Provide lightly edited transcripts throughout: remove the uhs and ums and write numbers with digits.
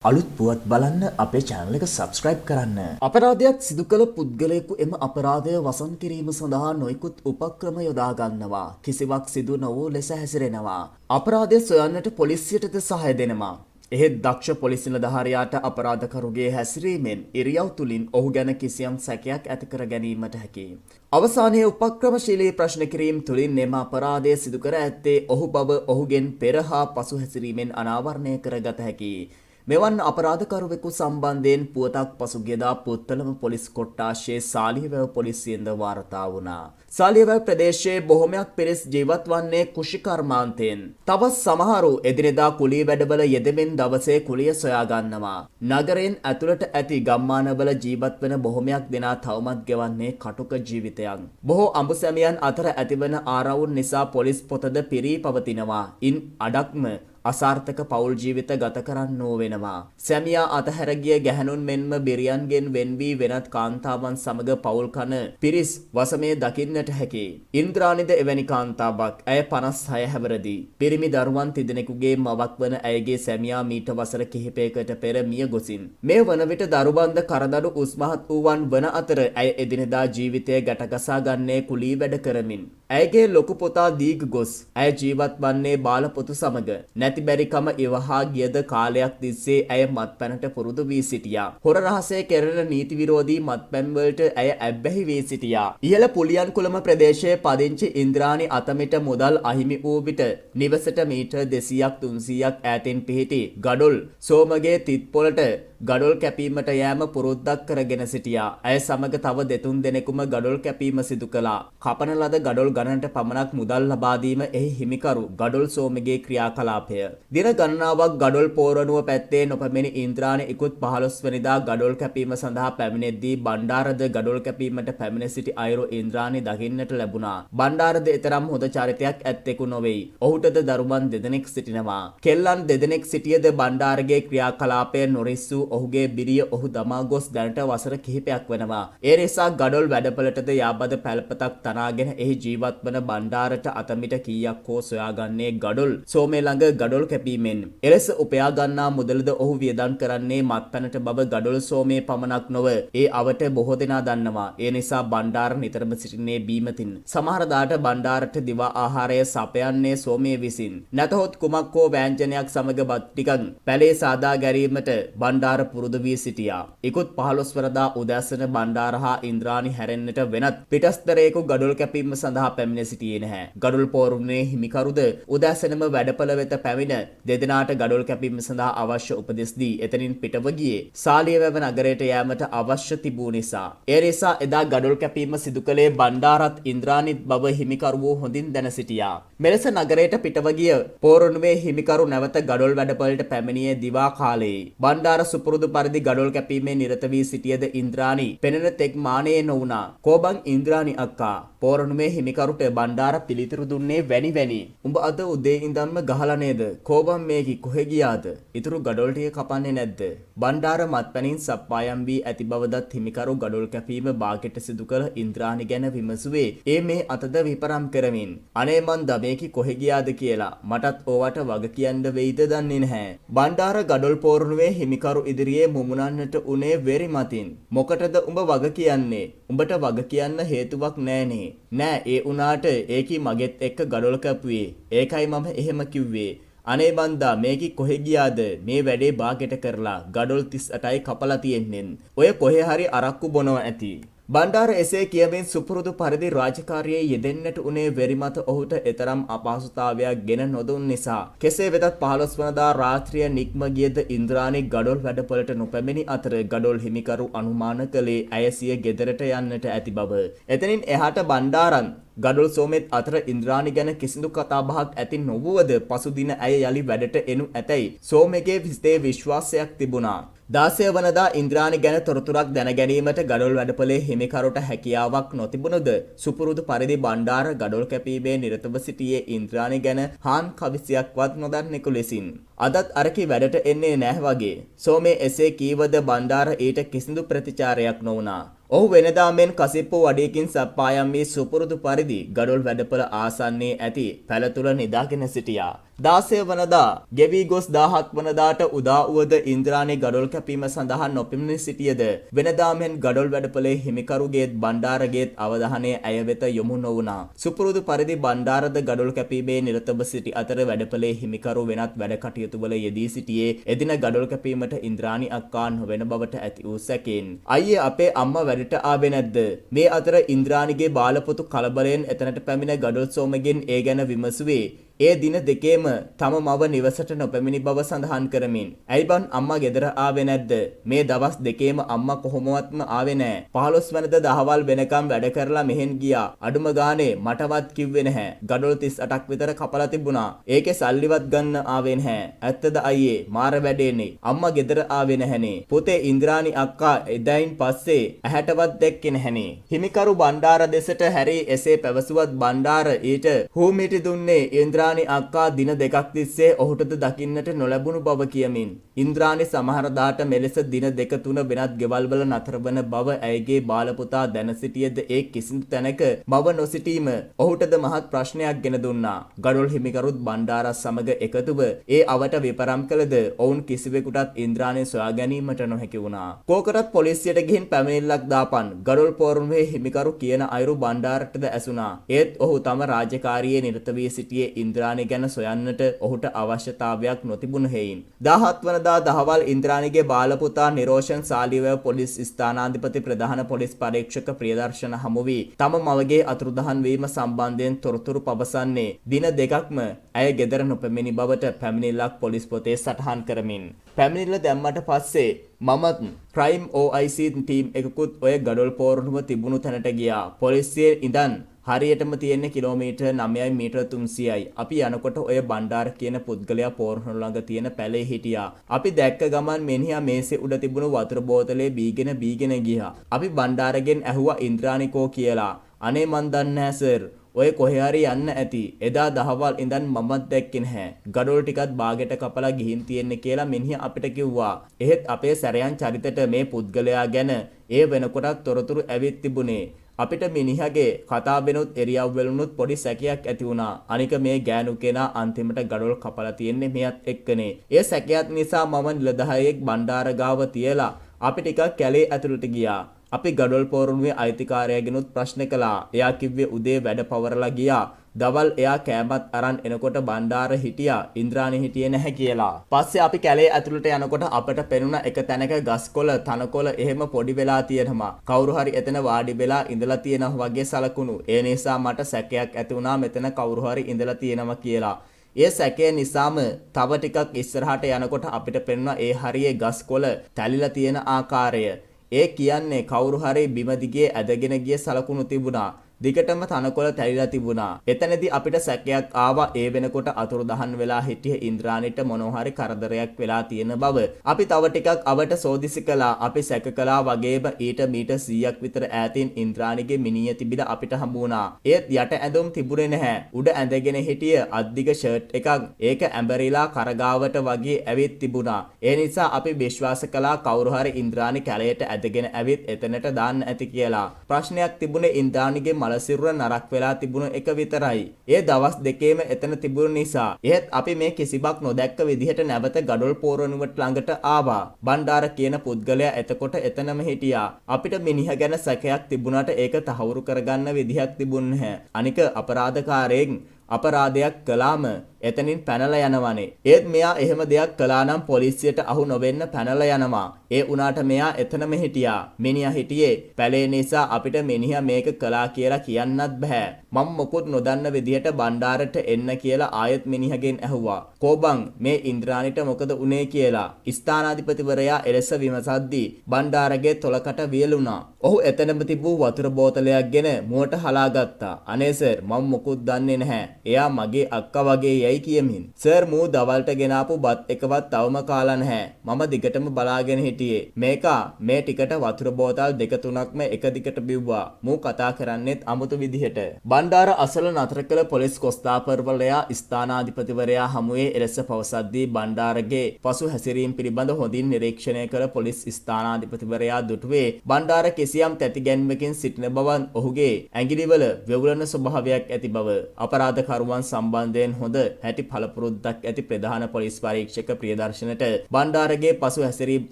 අලුත් පුවත් බලන්න අපේ channel එක subscribe කරන්න. අපරාධයක් සිදු කළ පුද්ගලයෙකු එම අපරාධය වසන් කිරීම සඳහා නොයෙකුත් උපක්‍රම යොදා ගන්නවා. කිසිවක් සිදු නොවූ ලෙස හැසිරෙනවා. අපරාධය සොයන්නට පොලිසියටද සහාය දෙනවා. එහෙත් දක්ෂ පොලිස් නිලධාරියාට අපරාධකරුගේ හැසිරීමෙන් ඉරියව් තුලින් ඔහු ගැන කිසියම් සැකයක් ඇති කර ගැනීමට හැකියි. අවසානයේ උපක්‍රමශීලී ප්‍රශ්න කිරීම තුලින් එම අපරාධය සිදු කර ඇත්තේ ඔහු බව ඔහුගෙන් පෙර හා පසු හැසිරීමෙන් අනාවරණය කරගත හැකියි. මෙවන් අපරාධකරුවෙකු සම්බන්ධයෙන් පුවතක් පසුගියදා පුත්තලම පොලිස් කොට්ටාශයේ සාලියවැව පොලිසියෙන්ද වාර්තා වුණා. සාලියවැව ප්‍රදේශයේ බොහොමයක් පිරිස් ජීවත් වන්නේ කෘෂිකර්මාන්තයෙන්. තවත් සමහරු එදිනෙදා කුලී වැඩවල යෙදෙමින් දවසේ කුලිය සොයා ගන්නවා. නගරයෙන් ඇතුළට ඇති ගම්මානවල ජීවත් වන බොහොමයක් දෙනා තවමත් ගෙවන්නේ කටුක ජීවිතයක්. බොහෝ අඹසැමියන් අතර ඇතිවන ආරවුල් නිසා පොලිස් පොතද පිරී පවතිනවා. ඉන් අඩක්ම අසාර්ථක පෞල් ජීවිත ගත කරන්නෝ වෙනවා. සැමියා අතහැර ගිය ගැහැණුන් මෙන්ම බිරියන්ගෙන් වෙන් වී වෙනත් කාන්තාවන් සමග පෞල් කන පිරිස් වසමේ දකින්නට හැකියි. ඉන්ද්‍රාණිද එවැනි කාන්තාවක්. ඇය 56 හැවරදී. පිරිමි දරුවන් තිදෙනෙකුගේ මවක් වන ඇයගේ සැමියා මීට වසර කිහිපයකට පෙර මිය ගොසින්. මේ වන විට දරුවන්ද කරදරු උස්මහත් වූවන් වන අතර ඇය එදිනෙදා ජීවිතය ගැටගසා ගන්නේ කුලී වැඩ කරමින්. ඇයගේ ලොකු පුතා දීග ගොස්. ඇය ජීවත් වන්නේ බාල පුතු සමග. නැති බැරිකම ඉවහා ගියද කාලයක් තිස්සේ ඇය මත්පැනට පුරුදු වී සිටියා. හොර රහසේ කෙරෙන නීති විරෝධී මත්පැන් වලට ඇය ඇබ්බැහි වී සිටියා. ඉහළ පුලියන් කුලම ප්‍රදේශයේ පදිංචි ඉන්ද්‍රාණි අතමිට මුදල් අහිමි වූ විට නිවසට මීටර් 200ක් 300ක් ඈතින් පිහිටි ගඩොල් සෝමගේ තිත්පොළට ගඩොල් කැපීමට යෑම පුරුද්දක් කරගෙන සිටියා. ඇය සමග තව දෙතුන් දෙනෙකුම ගඩොල් කැපීම සිදු කළා. කපන ලද ගඩොල් ගණනට පමණක් මුදල් ලබා දීම එහි හිමිකරු ගඩොල් සෝමගේ ක්‍රියාකලාපය. දින ගණනාවක් ගඩොල් පෝරණුව පැත්තේ නොපැමිණි ඉන්ද්‍රාණි ඉකුත් 15 වෙනිදා ගඩොල් කැපීම සඳහා පැමිණෙද්දී බණ්ඩාරද ගඩොල් කැපීමට පැමිණ සිටි අයුරු ඉන්ද්‍රාණි දකින්නට ලැබුණා. බණ්ඩාරද එතරම් හොඳ චරිතයක් ඇත්තෙකු නොවේයි. ඔහුටද දරුවන් දෙදෙනෙක් සිටිනවා. කෙල්ලන් දෙදෙනෙක් සිටියද බණ්ඩාරගේ ක්‍රියාකලාපය නොරිස්සූ ඔහුගේ බිරිය ඔහු දමා ගොස් දැනට වසර කිහිපයක් වෙනවා. ඒ නිසා ගඩොල් වැඩපළටද යාබද පැල්පතක් තනාගෙන එහි ජීවත් වන බණ්ඩාරට අතමිට කීයක් හෝ සොයාගන්නේ ගඩොල් සෝමේ ළඟ ගඩොල් කැපීමෙන්. එලෙස උපයා ගන්නා මුදලද ඔහු වියදම් කරන්නේ මත්පැනට බව ගඩොල් සෝමේ පමණක් නොව ඒ අවට බොහෝ දෙනා දන්නවා. ඒ නිසා බණ්ඩාර නිතරම සිටින්නේ බීමතින්. සමහර දාට බණ්ඩාරට දිවා ආහාරය සපයන්නේ සෝමේ විසින්. නැතහොත් කුමක් හෝ වෑංජනයක් සමග බත් ටිකක් පැලේ සාදා ගැනීමට බණ්ඩාර පුරුදු වී සිටියා. ඉකුත් 15 වරදා උදෑසන බණ්ඩාර හා ඉන්ද්‍රාණි හැරෙන්නට වෙනත් පිටස්තරයෙකු ගඩොල් කැපීම සඳහා පැමිණ සිටියේ නැහැ. ගඩොල් පෝරුණේ හිමිකරුද උදෑසනම වැඩපළ වෙත පැමිණ දෙදෙනාට ගඩොල් කැපීම සඳහා අවශ්‍ය උපදෙස් දී එතනින් පිටව ගියේ සාලියවැව නගරයට යෑමට අවශ්‍ය තිබූ නිසා. ඒ නිසා එදා ගඩොල් කැපීම සිදු කළේ බණ්ඩාරත් ඉන්ද්‍රාණිත් බව හිමිකරුවෝ හොඳින් දැන සිටියා. මෙලෙස නගරයට පිටව ගිය පෝරණුවේ හිමිකරු නැවත ගඩොල් වැඩපළට පැමිණියේ දිවා කාලයේ. බණ්ඩාර පුරුදු පරිදි ගඩොල් කැපීමේ නිරත වී සිටියද ඉන්ද්‍රාණි පෙනෙන තෙක් මානයේ නොවුණා. කෝබන් ඉන්ද්‍රාණි අක්කා. පෝරණුවේ හිමිකරුට බණ්ඩාර පිළිතුරු දුන්නේ වැනි වැනි. උඹ අද උදේ ඉඳන්ම ගහලා නේද? කෝබන් මේකි කොහෙ ගියාද? ඉතුරු ගඩොල් ටික කපන්නේ නැද්ද? බණ්ඩාර මත්පැනින් සප්පායම් වී ඇති බවදත් හිමිකරු ගඩොල් කැපීම බාගෙට සිදු කළ ඉන්ද්‍රාණි ගැන විමසුවේ ඒ මේ අතද විපරම් කරමින්. අනේ මන්ද මේකි කොහෙ ගියාද කියලා මටත් ඕවට වග කියන්න වෙයිද දන්නේ නැහැ. බණ්ඩාර ගඩොල් පෝරණුවේ හිමිකරු ඉදිරියේ මුමුණන්නට උනේ වෙරි මතින්. මොකටද උඹ වග කියන්නේ? උඹට වග කියන්න හේතුවක් නෑනේ. නෑ ඒ උනාට ඒකි මගෙත් එක්ක ගඩොල් කැපුවේ. ඒකයි මම එහෙම කිව්වේ. අනේ බන්දා මේකි කොහෙ ගියාද? මේ වැඩේ බාගෙට කරලා ගඩොල් 38යි කපලා තියෙන්නේ. ඔය කොහෙ හරි අරක්කු බොනවා ඇති. බණ්ඩාර එසේ කියමින් සුපුරුදු පරිදි රාජකාරියේ යෙදෙන්නට උනේ වෙරිමත ඔහුට එතරම් අපහසුතාවයක් ගෙන නොදුන් නිසා. කෙසේ වෙතත් 15 වනදා රාත්‍රිය නික්ම ගියද ඉන්ද්‍රාණි ගඩොල් වැඩපළට නොපැමිණි අතර ගඩොල් හිමිකරු අනුමාන කළේ ඇය සිය ගෙදරට යන්නට ඇති බව. එතනින් එහාට බණ්ඩාරන් ගඩොල් සෝමෙත් අතර ඉන්ද්‍රාණි ගැන කිසිදු කතාබහක් ඇති නොවුවද පසුදින ඇය යලි වැඩට එනු ඇතැයි සෝමගේ හිතේ විශ්වාසයක් තිබුණා. 16 වනදා ඉන්ද්‍රාණි ගැන තොරතුරක් දැන ගැනීමට ගඩොල් වැඩපළේ හිමිකරුට හැකියාවක් නොතිබුණද සුපුරුදු පරිදි බණ්ඩාර ගඩොල් කැපීමේ නිරතව සිටියේ ඉන්ද්‍රාණි ගැන හාන් කවිසියක්වත් නොදන්නෙකු ලෙසින්. අදත් අරකි වැඩට එන්නේ නැහැ වගේ. සෝමේ එසේ කීවද බණ්ඩාර ඊට කිසිදු ප්‍රතිචාරයක් නොවුණා. ඔහු වෙනදා මෙන් කසිප්පු වඩයකින් සප්පායම් වී සුපුරුදු පරිදි ගඩොල් වැඩපළ ආසන්නයේ ඇති පැල තුල නිදාගෙන සිටියා. 16 වනදා ගෙවි ගොස් 17 වනදාට උදා වූද ඉන්ද්‍රාණී ගඩොල් කැපීම සඳහා නොපෙමිණ සිටියද වෙනදා මෙන් ගඩොල් වැඩපොලේ හිමිකරුගේත් බණ්ඩාරගේත් අවධානය ඇය වෙත යොමු නොවුණා. සුපුරුදු පරිදි බණ්ඩාරද ගඩොල් කැපීමේ නිරතව සිටි අතර වැඩපොලේ හිමිකරු වෙනත් වැඩ කටයුතු වල යෙදී සිටියේ එදින ගඩොල් කැපීමට ඉන්ද්‍රාණී අක්කා නොවන බවට ඇති වූ සැකයෙන්. අයියේ අපේ අම්මා වැඩට ආවේ නැද්ද? මේ අතර ඉන්ද්‍රාණීගේ බාලපොතු කලබලයෙන් එතනට පැමිණ ගඩොල් සෝමගෙන් ඒ ගැන විමසුවේ. ඒ දින දෙකේම තම මව නිවසට නොපැමිණි බව සඳහන් කරමින් "ඇයි බන් අම්මා ගෙදර ආවේ නැද්ද? මේ දවස් දෙකේම අම්මා කොහොමවත්ම ආවේ නැහැ. 15 වෙනිදා දහවල් වෙනකම් වැඩ කරලා මෙහෙන් ගියා. අඩුම ගානේ මටවත් කිව්වේ නැහැ. ගඩොල් 38ක් විතර කපලා තිබුණා. ඒකේ සල්ලිවත් ගන්න ආවේ නැහැ. ඇත්තද අයියේ? මාර වැඩේනේ. අම්මා ගෙදර ආවේ නැහනේ. පුතේ ඉන්ද්‍රාණී අක්කා එදායින් පස්සේ ඇහැටවත් දැක්කේ නැහනේ." හිමිකරු බණ්ඩාර දෙසට හැරී එසේ පැවසුවත් බණ්ඩාර ඊට හූමිටි දුන්නේ ඉන්ද්‍රාණී අක්කා දින දෙකක් තිස්සේ ඔහුටද දකින්නට නොලැබුණු බව කියමින්. ඉන්ද්‍රාණී සමහර දාට මෙලෙස දින දෙක තුන වෙනත් ගෙවල් වල නතර වන බව ඇයගේ බාලපුතා දැන සිටියද ඒ කිසිදු තැනක මව නොසිටීම ඔහුටද මහත් ප්‍රශ්නයක් ගෙන දුන්නා. ගඩොල් හිමිකරුත් බණ්ඩාර සමග එකතුව ඒ අවට විපරම් කළද ඔවුන් කිසිවෙකුටත් ඉන්ද්‍රාණී සොයා ගැනීමට නොහැකි වුණා. කෝකටත් පොලිසියට ගිහින් පැමිණිල්ලක් දාපන්. ගඩොල් පෝරණුවේ හිමිකරු කියන අයුරු බණ්ඩාරටද ඇසුණා. ඒත් ඔහු තම රාජකාරියේ නිරත වී සිටියේ ඉන්ද්‍රාණී ගැන සොයන්නට ඔහුට අවශ්‍යතාවයක් නොතිබුණ හේයින් 17 වනදා දහවල් ඉන්ද්‍රාණීගේ බාලපුතා නිරෝෂන් සාලිවැව පොලිස් ස්ථානාධිපති ප්‍රධාන පොලිස් පරීක්ෂක ප්‍රියදර්ශන හමු වී තම මවගේ අතුරුදහන් වීම සම්බන්ධයෙන් තොරතුරු පවසන්නේ දින දෙකක්ම ඇය ගෙදර නොපැමිණි බවට පැමිණිල්ලක් පොලිස් පොතේ සටහන් කරමින්. පැමිණිල්ල දැම්මට පස්සේ මමත් ක්‍රයිම් OIC ටීම් එකකුත් ඔය ගඩොල් පෝරණුව තිබුණු තැනට ගියා. පොලිසියේ ඉඳන් හරියටම තියෙන්නේ කිලෝමීටර් 9යි මීටර් 300යි. අපි යනකොට ඔය බණ්ඩාර කියන පුද්ගලයා පෝරණු ළඟ තියෙන පැලේ හිටියා. අපි දැක්ක ගමන් මෙනියා මේසේ උඩ තිබුණු වතුර බෝතලේ බීගෙන ගියා. අපි බණ්ඩාරගෙන් ඇහුවා ඉන්ද්‍රාණීකෝ කියලා. අනේ මන් දන්නේ නැහැ සර්. ඔය කොහේ හරි යන්න ඇති. එදා දහවල් ඉඳන් මමත් දැක්කේ නැහැ. ගඩොල් ටිකත් බාගෙට කපලා ගිහින් තියෙන්නේ කියලා මිනිහා අපිට කිව්වා. එහෙත් අපේ සැරයන් චරිතට මේ පුද්ගලයා ගැන ඒ වෙනකොටත් තොරතුරු ඇවිත් තිබුණේ. අපිට මිනිහගේ කතාවෙනුත් එරියව් වලුනුත් පොඩි සැකයක් ඇති වුණා. අනික මේ ගෑනු කෙනා අන්තිමට ගඩොල් කපලා තියෙන්නේ මෙයත් එක්කනේ. ඒ සැකයත් නිසා මම නිලධාරියෙක් බණ්ඩාර ගාව තියලා අපි ටිකක් කැලේ ඇතුළට ගියා. අපි ගඩොල් පෝරණුවේ අයිතිකාරයාගෙනුත් ප්‍රශ්න කළා. එයා කිව්වේ උදේ වැඩ පවරලා ගියා. දවල් එයා කෑමත් අරන් එනකොට බණ්ඩාර හිටියා. ඉන්ද්‍රාණී හිටියේ නැහැ කියලා. පස්සේ අපි කැලේ ඇතුළට යනකොට අපට පෙනුණ එක තැනක ගස්කොළ තනකොළ එහෙම පොඩි වෙලා තියෙනවා. කවුරු හරි එතන වාඩි වෙලා ඉඳලා තියෙනවා වගේ සලකුණු. ඒ නිසා මට සැකයක් ඇති වුණා මෙතන කවුරු හරි ඉඳලා තියෙනවා කියලා. ඒ සැකය නිසාම තව ටිකක් ඉස්සරහට යනකොට අපිට පෙනුණා ඒ හරියේ ගස්කොළ තැලිලා තියෙන ආකාරය. ඒ කියන්නේ කවුරු හරි බිම දිගේ ඇදගෙන ගිය සලකුණු තිබුණා. දිගටම තනකොළ තැලිලා තිබුණා. එතනදී අපිට සැකයක් ආවා ඒ වෙනකොට අතුරුදහන් වෙලා හිටිය ඉන්ද්‍රාණීට මොනවා හරි කරදරයක් වෙලා තියෙන බව. අපි තව ටිකක් අවට සෝදිසි කළා. අපි සැක කළා වගේම ඊට මීටර් 100ක් විතර ඈතින් ඉන්ද්‍රාණීගේ මිනිය තිබිලා අපිට හම්බ වුණා. ඒත් යට ඇඳුම් තිබුණේ නැහැ. උඩ ඇඳගෙන හිටිය අද්දිග ෂර්ට් එකක් ඒක ඇඹරිලා කරගාවට වගේ ඇවිත් තිබුණා. ඒ නිසා අපි විශ්වාස කළා කවුරු හරි ඉන්ද්‍රාණී කැලයට ඇදගෙන ඇවිත් එතනට දාන්න ඇති කියලා. ප්‍රශ්නයක් තිබුණේ ඉන්ද්‍රාණීගේ මලසිරුර නරක් වෙලා තිබුණ එක විතරයි. ඒ දවස් දෙකේම එතන තිබුණ නිසා. එහෙත් අපි මේ කිසිවක් නොදැක්ක විදිහට නැවත ගඩොල් පෝරණුවට ළඟට ආවා. බණ්ඩාර කියන පුද්ගලයා එතකොට එතනම හිටියා. අපිට මිනිහ ගැන සැකයක් තිබුණාට ඒක තහවුරු කරගන්න විදිහක් තිබුණ නැහැ. අනික අපරාධකාරයෙන් අපරාධයක් කළාම එතනින් පැනලා යනවනේ. ඒත් මෙයා එහෙම දෙයක් කළා නම් පොලිසියට අහු නොවෙන්න පැනලා යනවා. ඒ උනාට මෙයා එතනම හිටියා. මිනිහා හිටියේ පැලේ නිසා අපිට මිනිහා මේක කළා කියලා කියන්නත් බෑ. මම මොකුත් නොදන්න විදිහට බණ්ඩාරට එන්න කියලා ආයෙත් මිනිහගෙන් ඇහුවා. "කෝබන් මේ ඉන්ද්‍රාණීට මොකද උනේ?" කියලා. ස්ථානාධිපතිවරයා එලෙස විමසද්දී බණ්ඩාරගේ තොලකට වියලුණා. ඔහු එතනම තිබූ වතුර බෝතලයක් ගෙන මුවට හලා ගත්තා. "අනේ සර් මම මොකුත් දන්නේ නැහැ. එයා මගේ අක්කා වගේ යයි කියමින්." "සර් මූ දවල්ට ගෙනාපු බත් එකවත් තවම කාලා නැහැ. මම දිගටම බලාගෙන හිටියේ. මේ ටිකට වතුර බෝතල් දෙක තුනක්ම එක දිගට බිව්වා. මූ කතා කරන්නේත් අමුතු විදිහට." බණ්ඩාර අසල නතර කළ පොලිස් කොස්තාපර්වලයා ස්ථානාධිපතිවරයා හමුවේ එලෙස පවසද්දී බණ්ඩාරගේ පසු හැසිරීම පිළිබඳ හොඳින් නිරීක්ෂණය කළ පොලිස් ස්ථානාධිපතිවරයා දුටුවේ බණ්ඩාර කිසියම් තැති ගැන්මකින් සිටින බව ඔහුගේ ඇඟිලිවල වෙවුලන ස්වභාවයක් ඇති බව. අපරාධකාර කරුවන් සම්බන්ධයෙන් හොඳ හැටි පළපුරුද්දක් ඇති ප්‍රධාන පොලිස් පරීක්ෂක ප්‍රියදර්ශනට බණ්ඩාරගේ පසු හැසිරීම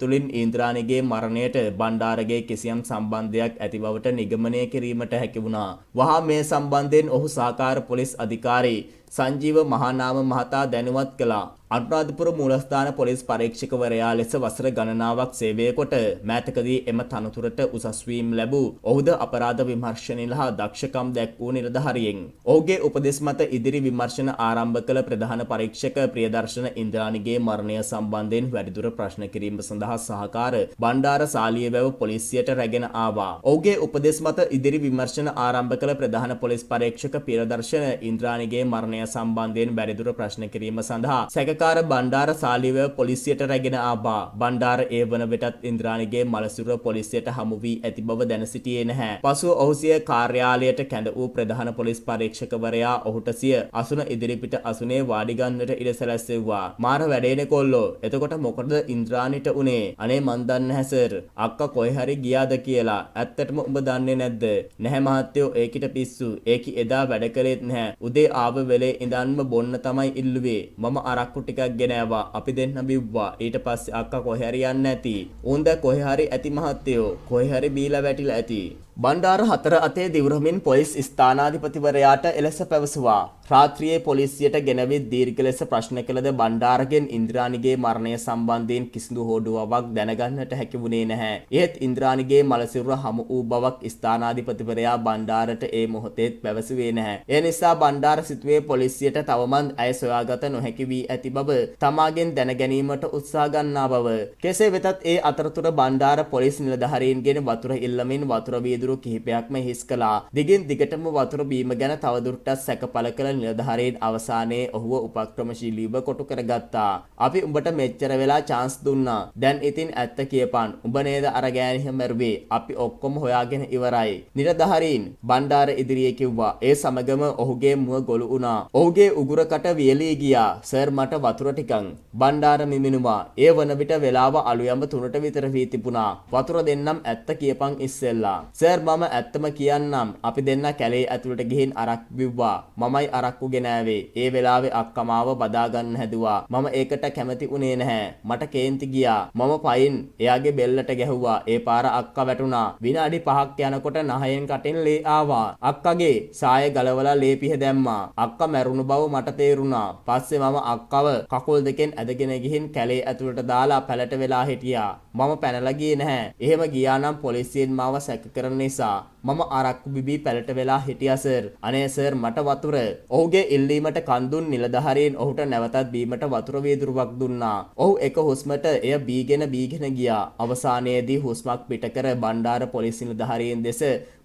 තුළින් ඉන්ද්‍රාණිගේ මරණයට බණ්ඩාරගේ කිසියම් සම්බන්ධයක් ඇති බවට නිගමනය කිරීමට හැකි වුණා. වහා මේ සම්බන්ධයෙන් ඔහු සහකාර පොලිස් අධිකාරී සංජීව මහානාම මහතා දැනුවත් කළා. අනුරාධපුර මූලස්ථාන පොලිස් පරීක්ෂකවරයා ලෙස වසර ගණනාවක් සේවය කොට මෑතකදී එම තනතුරට උසස් වීම ලැබූ ඔහුද අපරාධ විමර්ශනයල හා දක්ෂකම් දැක්වූ නිලධාරියෙක්. ඔහුගේ උපදෙස් මත ඉදිරි විමර්ශන ආරම්භ කළ ප්‍රධාන පරීක්ෂක ප්‍රියදර්ශන ඉන්ද්‍රාණිගේ මරණය සම්බන්ධයෙන් වැඩිදුර ප්‍රශ්න කිරීම සඳහා සහකාර බණ්ඩාර සාලියවැව පොලිසියට රැගෙන ආවා. ඔහුගේ උපදෙස් මත ඉදිරි විමර්ශන ආරම්භ කළ ප්‍රධාන පොලිස් පරීක්ෂක ප්‍රියදර්ශන ඉන්ද්‍රාණිගේ මරණය සම්බන්ධයෙන් වැඩිදුර ප්‍රශ්න කිරීම සඳහා සැකකාර බණ්ඩාර සාලියවැව පොලිසියට රැගෙන ආවා. බණ්ඩාර ඒ වන විටත් ඉන්ද්‍රාණිගේ මලසිරුර පොලිසියට හමු වී ඇති බව දැන සිටියේ නැහැ. පසුව ඔහු සිය කාර්යාලයට කැඳ වූ ප්‍රධාන පොලිස් පරීක්ෂකවරයා ඔහුට සිය අසුන ඉදිරිපිට අසුනේ වාඩි ගන්නට ඉඩ සැලැස්සෙව්වා. මාර වැඩේනේ කොල්ලෝ. එතකොට මොකටද ඉන්ද්‍රාණිට උනේ? අනේ මන් දන්නේ නැහැ සර්. අක්කා කොහේ හරි ගියාද කියලා. ඇත්තටම උඹ දන්නේ නැද්ද? නැහැ මහත්තයෝ ඒකිට පිස්සු. ඒකි එදා වැඩ කළේත් නැහැ. උදේ ආව වෙලේ ඉඳන්ම බොන්න තමයි ඉල්ලුවේ. මම අරක්කු ටිකක් ගෙනාවා. අපි දෙන්න බිව්වා. ඊට පස්සේ අක්කා කොහේ හරි යන්නේ නැති. උන් දැන් කොහේ හරි ඇති මහත්තයෝ. කොහේ හරි බීලා වැටිලා ඇති. බණ්ඩාර හතර අතේ දිවුරමින් පොලිස් ස්ථානාධිපතිවරයාට එලෙස පැවසුවා. රාත්‍රියේ පොලිසියට ගෙනවිත් දීර්ඝ ලෙස ප්‍රශ්න කළද බණ්ඩාරගෙන් ඉන්ද්‍රාණිගේ මරණය සම්බන්ධයෙන් කිසිදු හෝඩුවාවක් දැනගන්නට හැකි වුණේ නැහැ. එහෙත් ඉන්ද්‍රාණිගේ මලසිරුර හමු වූ බවක් ස්ථානාධිපතිවරයා බණ්ඩාරට ඒ මොහොතේත් පැවසුවේ නැහැ. ඒ නිසා බණ්ඩාර සිතුවේ පොලිසියට තවමත් ඇය සොයාගත නොහැකි වී ඇති බව තමාගෙන් දැන ගැනීමට උත්සාහ ගන්නා බව. කෙසේ වෙතත් ඒ අතරතුර බණ්ඩාර පොලිස් නිලධාරීන්ගෙන් වතුර ඉල්ලමින් වතුර වීදුරු කිහිපයක්ම හිස් කළා. දිගින් දිගටම වතුර බීම ගැන තවදුරටත් සැක පළ කළ නිලධාරීන් අවසානයේ ඔහුව උපක්‍රමශීලීව කොටු කරගත්තා. අපි උඹට මෙච්චර වෙලා chance දුන්නා. දැන් ඉතින් ඇත්ත කියපන්. උඹ නේද අර ගෑණිය මැරුවේ? අපි ඔක්කොම හොයාගෙන ඉවරයි. නිලධාරීන් බණ්ඩාර ඉදිරියේ කිව්වා. ඒ සමගම ඔහුගේ මුව ගොළු වුණා. ඔහුගේ උගුරකට වියලී ගියා. සර් මට වතුර ටිකක්. බණ්ඩාර මිමිනුවා. ඒ වන විට වෙලාව අලුයම 3ට විතර වී තිබුණා. වතුර දෙන්නම් ඇත්ත කියපන් ඉස්සෙල්ලා. සර් මම ඇත්තම කියන්නම්. අපි දෙන්න කැලේ ඇතුළට ගිහින් අරක් බිව්වා. මමයි අරක්කු ගෙනාවේ. ඒ වෙලාවේ අක්කමාව බදා ගන්න හැදුවා. මම ඒකට කැමති උනේ නැහැ. මට කේන්ති ගියා. මම පයින් එයාගේ බෙල්ලට ගැහුවා. ඒ පාර අක්කා වැටුණා. විනාඩි 5ක් යනකොට නහයෙන් කටින් ලේ ආවා. අක්කගේ සාය ගලවලා ලේ පිහ දැම්මා. අක්කා මැරුණු බව මට තේරුණා. පස්සේ මම අක්කව කකුල් දෙකෙන් ඇදගෙන ගිහින් කැලේ ඇතුළට දාලා පැලට වෙලා හිටියා. මම පැනලා ගියේ නැහැ. එහෙම ගියා නම් පොලිසියෙන් මාව සැක කරන නිසා මම අරක්කු බිබී පැලට වෙලා හිටියා සර්. අනේ සර් මට වතුර. ඔහුගේ ඉල්ලීමට කන් දුන් නිලධාරීන් ඔහුට නැවතත් බීමට වතුර වීදුරුවක් දුන්නා. ඔහු එක හුස්මට එය බීගෙන ගියා. අවසානයේදී හුස්මක් පිට කර බණ්ඩාර පොලිස් නිලධාරීන් දෙස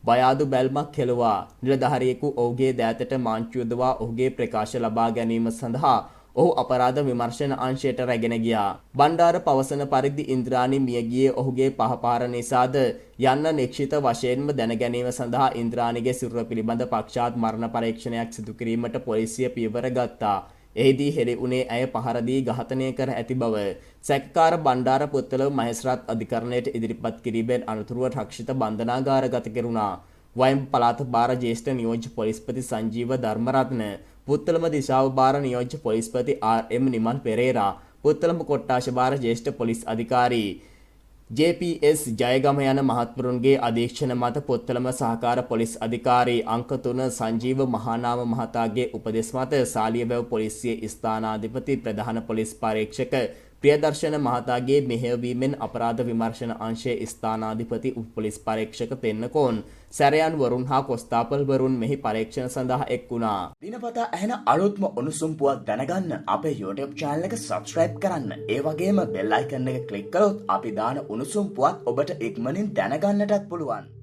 බය අඩු බැල්මක් කෙළුවා. නිලධාරියෙකු ඔහුගේ දෑතට මාංචු යොදවා ඔහුගේ ප්‍රකාශ ලබා ගැනීම සඳහා ඔහු අපරාධ විමර්ශන අංශයට රැගෙන ගියා. බණ්ඩාර පවසන පරිදි ඉන්ද්‍රාණි මිය ගියේ ඔහුගේ පහපාර නිසාද යන්න නිශ්චිත වශයෙන්ම දැන ගැනීම සඳහා ඉන්ද්‍රාණිගේ සිරුර පිළිබඳ පක්ෂාත් මරණ පරීක්ෂණයක් සිදු කිරීමට පොලිසිය පියවර ගත්තා. එහිදී හෙළි වුණේ ඇය පහර දී ඝාතනය කර ඇති බව. සැකකාර බණ්ඩාර පුත්තලම මහේස්ත්‍රාත් අධිකරණයට ඉදිරිපත් කිරීමෙන් අනතුරුව රක්ෂිත බන්ධනාගාරගත කෙරුණා. වයම් පළාත භාර ජ්‍යෙෂ්ඨ නියෝජ්‍ය පොලිස්පති සංජීව ධර්මරත්න, පුත්තලම දිශාව භාර නියෝජ්‍ය පොලිස්පති ආර්.එම්. නිමල් පෙරේරා, පුත්තලම කොට්ටාශ භාර ජ්‍යෙෂ්ඨ පොලිස් අධිකාරී ජේ.පී.එස්. ජයගම යන මහත්වරුන්ගේ අධීක්ෂණ මත පුත්තලම සහකාර පොලිස් අධිකාරී අංක 3 සංජීව මහානාම මහතාගේ උපදෙස් මත සාලියබැව පොලිසියේ ස්ථානාධිපති ප්‍රධාන පොලිස් පරීක්ෂක ප්‍රියදර්ශන මහතාගේ මෙහෙයවීමෙන් අපරාධ විමර්ශන අංශයේ ස්ථානාධිපති උප පොලිස් පරීක්ෂක තෙන්නකෝන් සැරයන් වරුන් හා කොස්තාපල් වරුන් මෙහි පරීක්ෂණ සඳහා එක් වුණා. දිනපතා ඇහෙන අලුත්ම උණුසුම් පුවත් දැනගන්න අපේ YouTube channel එක subscribe කරන්න. ඒ වගේම bell icon එක click කරොත් අපි දාන උණුසුම් පුවත් ඔබට ඉක්මනින් දැනගන්නටත් පුළුවන්.